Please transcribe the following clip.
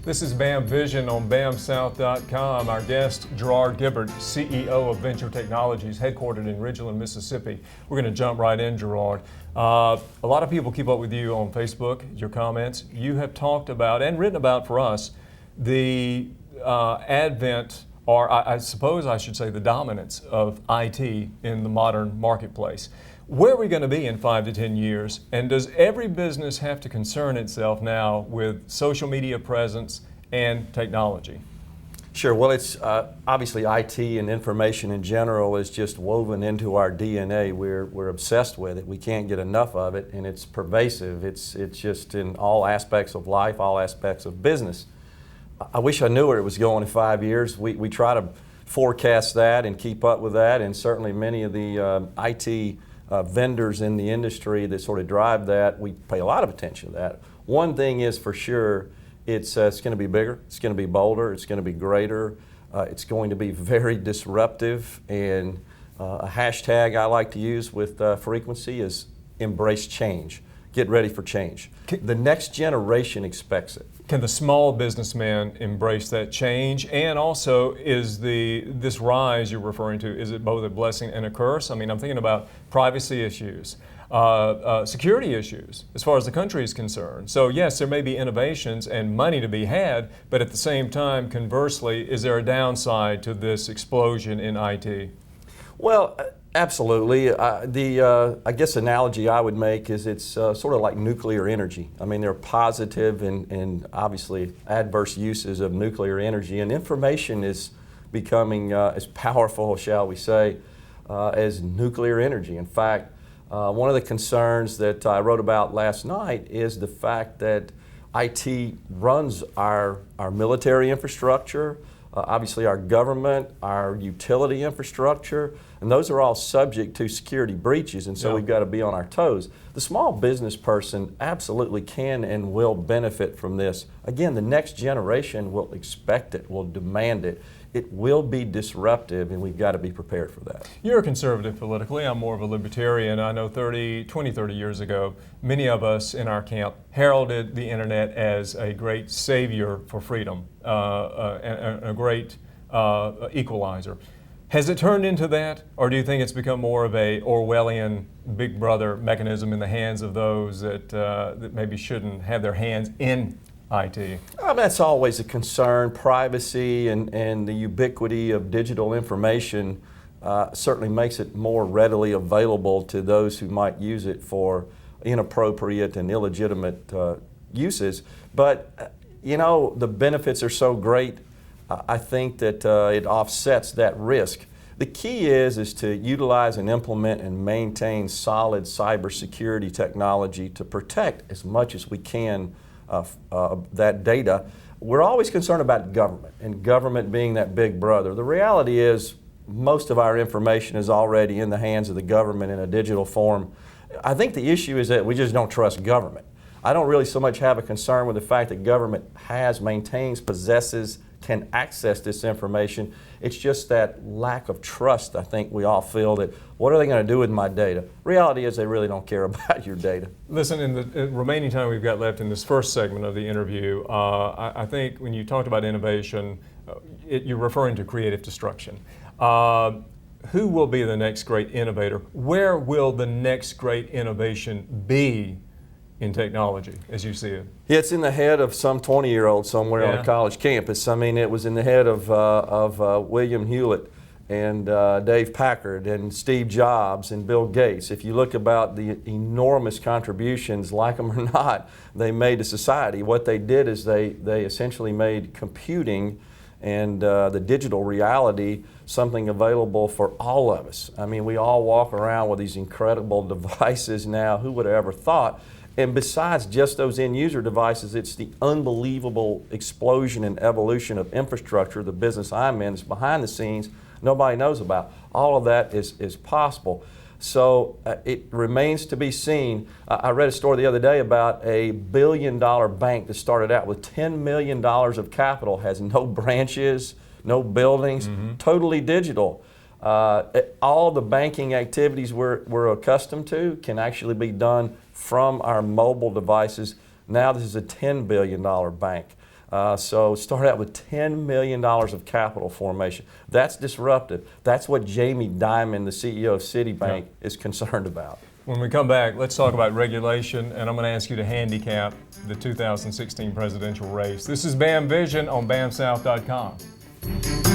This is BAM Vision on BAMSouth.com. Our guest, Gerard Gibert, CEO of Venture Technologies, headquartered in Ridgeland, Mississippi. We're going to jump right in, Gerard. A lot of people keep up with you on Facebook, your comments. You have talked about and written about for us the advent, or I suppose I should say the dominance of IT in the modern marketplace. Where are we going to be in 5 to 10 years? And does every business have to concern itself now with social media presence and technology? Sure. Well, it's obviously IT and information in general is just woven into our DNA. We're obsessed with it. We can't get enough of it, and it's pervasive. It's just in all aspects of life, all aspects of business. I wish I knew where it was going in 5 years. We try to forecast that and keep up with that, and certainly many of the IT vendors in the industry that sort of drive that, we pay a lot of attention to that. One thing is for sure, it's going to be bigger, it's going to be bolder, it's going to be greater, it's going to be very disruptive, and a hashtag I like to use with frequency is embrace change. Get ready for change. The next generation expects it. Can the small businessman embrace that change? And also, is this rise you're referring to, is it both a blessing and a curse? I mean, I'm thinking about privacy issues, security issues, as far as the country is concerned. So yes, there may be innovations and money to be had, but at the same time, conversely, is there a downside to this explosion in IT? Well, absolutely. I guess analogy I would make is it's sort of like nuclear energy. I mean, there are positive and obviously adverse uses of nuclear energy, and information is becoming as powerful, shall we say, as nuclear energy. In fact, one of the concerns that I wrote about last night is the fact that IT runs our military infrastructure, obviously our government, our utility infrastructure, and those are all subject to security breaches, and so we've got to be on our toes. The small business person absolutely can and will benefit from this. Again, the next generation will expect it, will demand it. It will be disruptive, and we've got to be prepared for that. You're a conservative politically. I'm more of a libertarian. I know 30 years ago, many of us in our camp heralded the internet as a great savior for freedom, a great equalizer. Has it turned into that, or do you think it's become more of a Orwellian Big Brother mechanism in the hands of those that maybe shouldn't have their hands in IT? That's always a concern. Privacy and the ubiquity of digital information certainly makes it more readily available to those who might use it for inappropriate and illegitimate uses. But, you know, the benefits are so great, I think that it offsets that risk. The key is to utilize and implement and maintain solid cybersecurity technology to protect as much as we can that data. We're always concerned about government, and government being that big brother. The reality is most of our information is already in the hands of the government in a digital form. I think the issue is that we just don't trust government. I don't really so much have a concern with the fact that government has, maintains, possesses, can access this information. It's just that lack of trust, I think we all feel, that what are they going to do with my data? Reality is they really don't care about your data. Listen, in the remaining time we've got left in this first segment of the interview, I think when you talked about innovation, you're referring to creative destruction. Who will be the next great innovator? Where will the next great innovation be in technology, as you see it? It's in the head of some 20-year-old somewhere on a college campus. I mean, it was in the head of William Hewlett and Dave Packard and Steve Jobs and Bill Gates. If you look about the enormous contributions, like them or not, they made to society, what they did is they essentially made computing and the digital reality something available for all of us. I mean, we all walk around with these incredible devices now. Who would have ever thought? And besides just those end-user devices, it's the unbelievable explosion and evolution of infrastructure, the business I'm in, is behind the scenes, nobody knows about. All of that is possible. So it remains to be seen. I read a story the other day about a billion-dollar bank that started out with $10 million of capital, has no branches, no buildings, totally digital. All the banking activities we're accustomed to can actually be done from our mobile devices. Now this is a $10 billion bank. So started out with $10 million of capital formation. That's disruptive. That's what Jamie Dimon, the CEO of Citibank, is concerned about. When we come back, let's talk about regulation, and I'm going to ask you to handicap the 2016 presidential race. This is BAM Vision on BAMSouth.com.